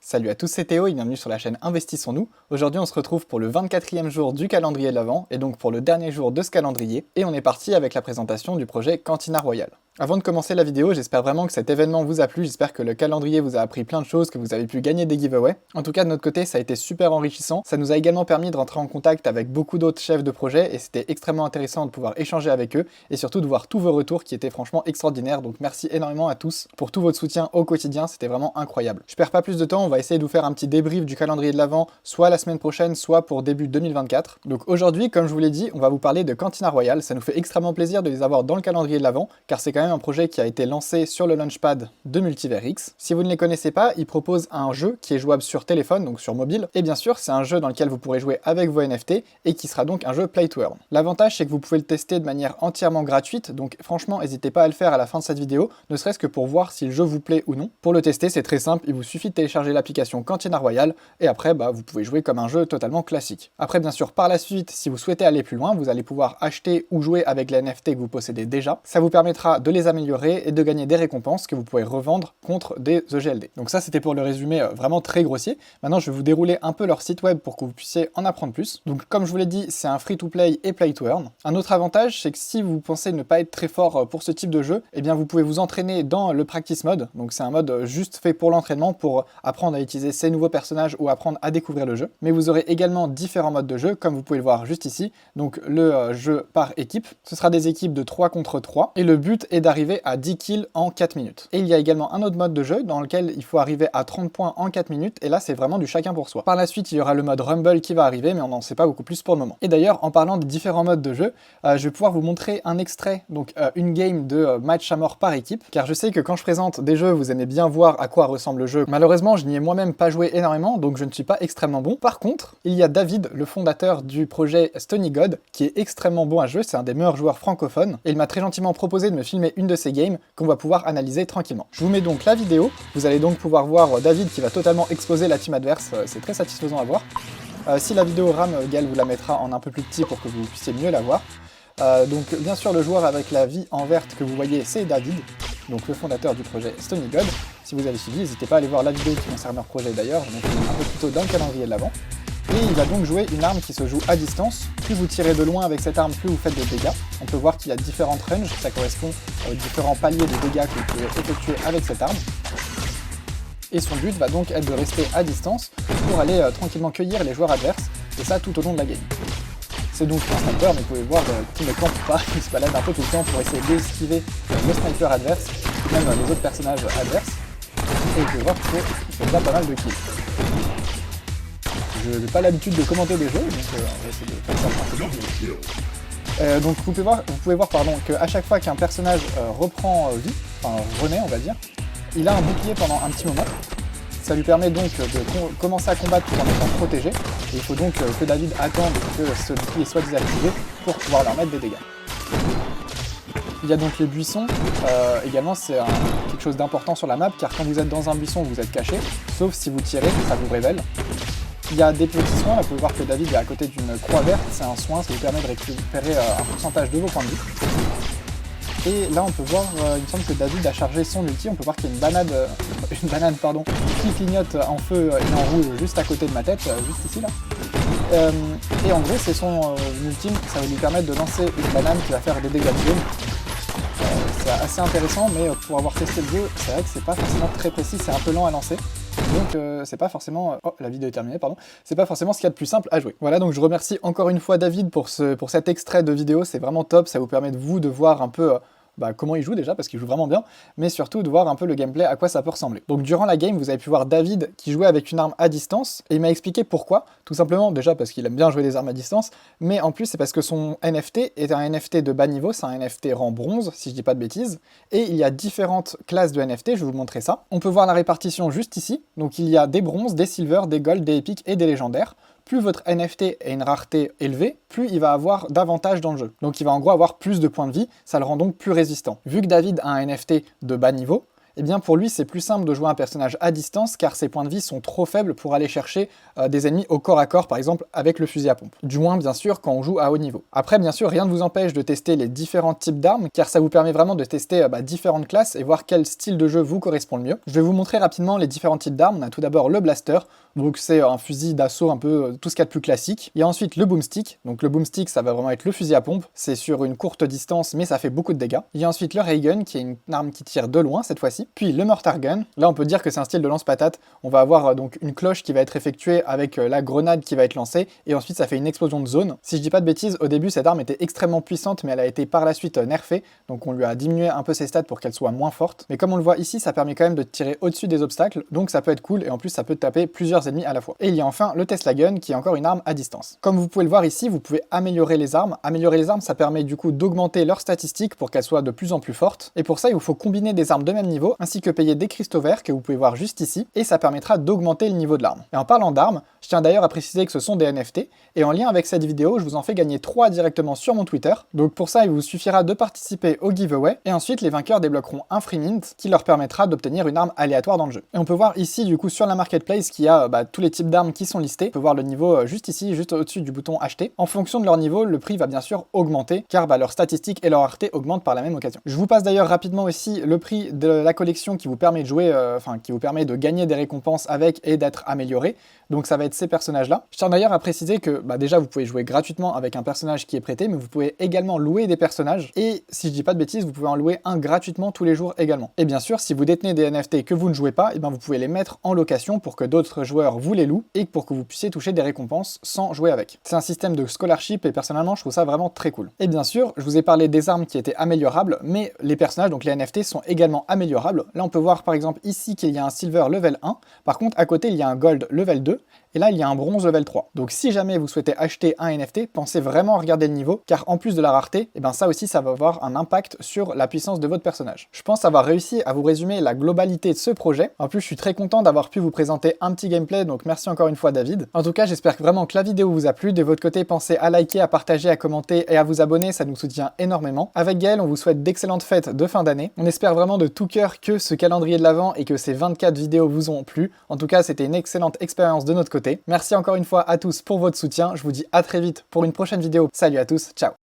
Salut à tous, c'est Théo et bienvenue sur la chaîne Investissons-nous. Aujourd'hui on se retrouve pour le 24e jour du calendrier de l'Avent et donc pour le dernier jour de ce calendrier et on est parti avec la présentation du projet Cantina Royale. Avant de commencer la vidéo, j'espère vraiment que cet événement vous a plu, j'espère que le calendrier vous a appris plein de choses, que vous avez pu gagner des giveaways. En tout cas de notre côté ça a été super enrichissant, ça nous a également permis de rentrer en contact avec beaucoup d'autres chefs de projet et c'était extrêmement intéressant de pouvoir échanger avec eux et surtout de voir tous vos retours qui étaient franchement extraordinaires, donc merci énormément à tous pour tout votre soutien au quotidien, c'était vraiment incroyable. Je perds pas plus de temps, on va essayer de vous faire un petit débrief du calendrier de l'Avent, soit la semaine prochaine, soit pour début 2024. Donc aujourd'hui, comme je vous l'ai dit, on va vous parler de Cantina Royale, ça nous fait extrêmement plaisir de les avoir dans le calendrier de l'Avent, car c'est quand même un projet qui a été lancé sur le Launchpad de Multivers X. Si vous ne les connaissez pas, ils proposent un jeu qui est jouable sur téléphone, donc sur mobile, et bien sûr, c'est un jeu dans lequel vous pourrez jouer avec vos NFT, et qui sera donc un jeu Play to Earn. L'avantage, c'est que vous pouvez le tester de manière entièrement gratuite, donc franchement, n'hésitez pas à le faire à la fin de cette vidéo, ne serait-ce que pour voir si le jeu vous plaît ou non. Pour le tester, c'est très simple, il vous suffit de télécharger l'application Cantina Royale, et après, vous pouvez jouer comme un jeu totalement classique. Après, bien sûr, par la suite, si vous souhaitez aller plus loin, vous allez pouvoir acheter ou jouer avec les NFT que vous possédez déjà. Ça vous permettra de les améliorer et de gagner des récompenses que vous pourrez revendre contre des EGLD. Donc ça, c'était pour le résumé vraiment très grossier. Maintenant, je vais vous dérouler un peu leur site web pour que vous puissiez en apprendre plus. Donc, comme je vous l'ai dit, c'est un free-to-play et play-to-earn. Un autre avantage, c'est que si vous pensez ne pas être très fort pour ce type de jeu, eh bien, vous pouvez vous entraîner dans le practice mode. Donc, c'est un mode juste fait pour l'entraînement, pour apprendre à utiliser ces nouveaux personnages ou apprendre à découvrir le jeu. Mais vous aurez également différents modes de jeu, comme vous pouvez le voir juste ici. Donc, le jeu par équipe. Ce sera des équipes de 3 contre 3. Et le but est d'arriver à 10 kills en 4 minutes. Et il y a également un autre mode de jeu dans lequel il faut arriver à 30 points en 4 minutes, et là c'est vraiment du chacun pour soi. Par la suite, il y aura le mode Rumble qui va arriver, mais on n'en sait pas beaucoup plus pour le moment. Et d'ailleurs, en parlant des différents modes de jeu, je vais pouvoir vous montrer un extrait, donc une game de match à mort par équipe, car je sais que quand je présente des jeux, vous aimez bien voir à quoi ressemble le jeu. Malheureusement, je n'y ai moi-même pas joué énormément, donc je ne suis pas extrêmement bon. Par contre, il y a David, le fondateur du projet Stony God, qui est extrêmement bon à jeu, c'est un des meilleurs joueurs francophones, et il m'a très gentiment proposé de me filmer une de ses games qu'on va pouvoir analyser tranquillement. Je vous mets donc la vidéo, vous allez donc pouvoir voir David qui va totalement exploser la team adverse, c'est très satisfaisant à voir. Si la vidéo rame, Gal vous la mettra en un peu plus petit pour que vous puissiez mieux la voir. Donc bien sûr le joueur avec la vie en verte que vous voyez c'est David, donc le fondateur du projet Stony God. Si vous avez suivi, n'hésitez pas à aller voir la vidéo qui concerne leur projet d'ailleurs, je l'ai fait un peu plus tôt dans le calendrier de l'Avent. Et il va donc jouer une arme qui se joue à distance. Plus vous tirez de loin avec cette arme, plus vous faites de dégâts. On peut voir qu'il y a différentes ranges, ça correspond aux différents paliers de dégâts que vous pouvez effectuer avec cette arme. Et son but va donc être de rester à distance pour aller tranquillement cueillir les joueurs adverses, et ça tout au long de la game. C'est donc un sniper, mais vous pouvez voir qu'il ne campe pas, il se balade un peu tout le temps pour essayer d'esquiver le sniper adverse, même les autres personnages adverses. Et vous pouvez voir qu'il fait déjà pas mal de kills. Je n'ai pas l'habitude de commenter des jeux, donc on va essayer de faire ça tranquillement. Donc vous pouvez voir qu'à chaque fois qu'un personnage reprend vie, enfin renaît on va dire, il a un bouclier pendant un petit moment. Ça lui permet donc de commencer à combattre tout en étant protégé. Et il faut donc que David attende que ce bouclier soit désactivé pour pouvoir leur mettre des dégâts. Il y a donc les buissons, également c'est quelque chose d'important sur la map, car quand vous êtes dans un buisson vous êtes caché, sauf si vous tirez, ça vous révèle. Il y a des petits soins, là vous pouvez voir que David est à côté d'une croix verte, c'est un soin, ça vous permet de récupérer un pourcentage de vos points de vie. Et là on peut voir, il me semble que David a chargé son ulti, on peut voir qu'il y a une banane qui clignote en feu et en rouge juste à côté de ma tête, juste ici là. Et en gros c'est son ultime, ça va lui permettre de lancer une banane qui va faire des dégâts de zone. C'est assez intéressant, mais pour avoir testé le jeu, c'est vrai que c'est pas forcément très précis, c'est un peu lent à lancer. Donc c'est pas forcément... Oh, la vidéo est terminée, pardon. C'est pas forcément ce qu'il y a de plus simple à jouer. Voilà, donc je remercie encore une fois David pour cet extrait de vidéo, c'est vraiment top, ça vous permet de voir un peu... comment il joue déjà, parce qu'il joue vraiment bien, mais surtout de voir un peu le gameplay, à quoi ça peut ressembler. Donc durant la game, vous avez pu voir David qui jouait avec une arme à distance, et il m'a expliqué pourquoi, tout simplement déjà parce qu'il aime bien jouer des armes à distance, mais en plus c'est parce que son NFT est un NFT de bas niveau, c'est un NFT rang bronze, si je dis pas de bêtises, et il y a différentes classes de NFT, je vais vous montrer ça. On peut voir la répartition juste ici, donc il y a des bronzes, des silver, des gold, des épiques et des légendaires. Plus votre NFT a une rareté élevée, plus il va avoir d'avantages dans le jeu. Donc il va en gros avoir plus de points de vie, ça le rend donc plus résistant. Vu que David a un NFT de bas niveau, eh bien pour lui c'est plus simple de jouer un personnage à distance car ses points de vie sont trop faibles pour aller chercher des ennemis au corps à corps par exemple avec le fusil à pompe. Du moins bien sûr quand on joue à haut niveau. Après bien sûr rien ne vous empêche de tester les différents types d'armes car ça vous permet vraiment de tester différentes classes et voir quel style de jeu vous correspond le mieux. Je vais vous montrer rapidement les différents types d'armes. On a tout d'abord le blaster, donc c'est un fusil d'assaut un peu tout ce qu'il y a de plus classique. Il y a ensuite le boomstick, donc le boomstick ça va vraiment être le fusil à pompe, c'est sur une courte distance mais ça fait beaucoup de dégâts. Il y a ensuite le ray gun qui est une arme qui tire de loin cette fois-ci, puis le mortar gun, là on peut dire que c'est un style de lance-patate, on va avoir donc une cloche qui va être effectuée avec la grenade qui va être lancée et ensuite ça fait une explosion de zone. Si je dis pas de bêtises, au début cette arme était extrêmement puissante mais elle a été par la suite nerfée, donc on lui a diminué un peu ses stats pour qu'elle soit moins forte. Mais comme on le voit ici, ça permet quand même de tirer au-dessus des obstacles, donc ça peut être cool et en plus ça peut taper plusieurs ennemis à la fois. Et il y a enfin le Tesla Gun qui est encore une arme à distance. Comme vous pouvez le voir ici, vous pouvez améliorer les armes. Améliorer les armes, ça permet du coup d'augmenter leurs statistiques pour qu'elles soient de plus en plus fortes. Et pour ça, il vous faut combiner des armes de même niveau ainsi que payer des cristaux verts que vous pouvez voir juste ici et ça permettra d'augmenter le niveau de l'arme. Et en parlant d'armes, je tiens d'ailleurs à préciser que ce sont des NFT et en lien avec cette vidéo, je vous en fais gagner 3 directement sur mon Twitter. Donc pour ça, il vous suffira de participer au giveaway et ensuite les vainqueurs débloqueront un free mint qui leur permettra d'obtenir une arme aléatoire dans le jeu. Et on peut voir ici du coup sur la marketplace qu'il y a tous les types d'armes qui sont listés. On peut voir le niveau juste ici, juste au-dessus du bouton acheter. En fonction de leur niveau, le prix va bien sûr augmenter car leurs statistiques et leur rareté augmentent par la même occasion. Je vous passe d'ailleurs rapidement aussi le prix de la collection qui vous permet de jouer, qui vous permet de gagner des récompenses avec et d'être amélioré. Donc ça va être ces personnages-là. Je tiens d'ailleurs à préciser que déjà vous pouvez jouer gratuitement avec un personnage qui est prêté, mais vous pouvez également louer des personnages. Et si je dis pas de bêtises, vous pouvez en louer un gratuitement tous les jours également. Et bien sûr, si vous détenez des NFT que vous ne jouez pas, vous pouvez les mettre en location pour que d'autres joueurs vous les louent et pour que vous puissiez toucher des récompenses sans jouer avec. C'est un système de scholarship et personnellement je trouve ça vraiment très cool. Et bien sûr, je vous ai parlé des armes qui étaient améliorables, mais les personnages, donc les NFT, sont également améliorables. Là on peut voir par exemple ici qu'il y a un silver level 1, par contre à côté il y a un gold level 2, et là il y a un bronze level 3. Donc si jamais vous souhaitez acheter un NFT, pensez vraiment à regarder le niveau, car en plus de la rareté, ça aussi ça va avoir un impact sur la puissance de votre personnage. Je pense avoir réussi à vous résumer la globalité de ce projet. En plus je suis très content d'avoir pu vous présenter un petit gameplay, donc merci encore une fois David. En tout cas j'espère vraiment que la vidéo vous a plu. De votre côté, pensez à liker, à partager, à commenter et à vous abonner, ça nous soutient énormément. Avec Gaël, on vous souhaite d'excellentes fêtes de fin d'année. On espère vraiment de tout cœur que ce calendrier de l'Avent et que ces 24 vidéos vous ont plu. En tout cas c'était une excellente expérience de notre côté. Merci encore une fois à tous pour votre soutien, je vous dis à très vite pour une prochaine vidéo. Salut à tous, ciao.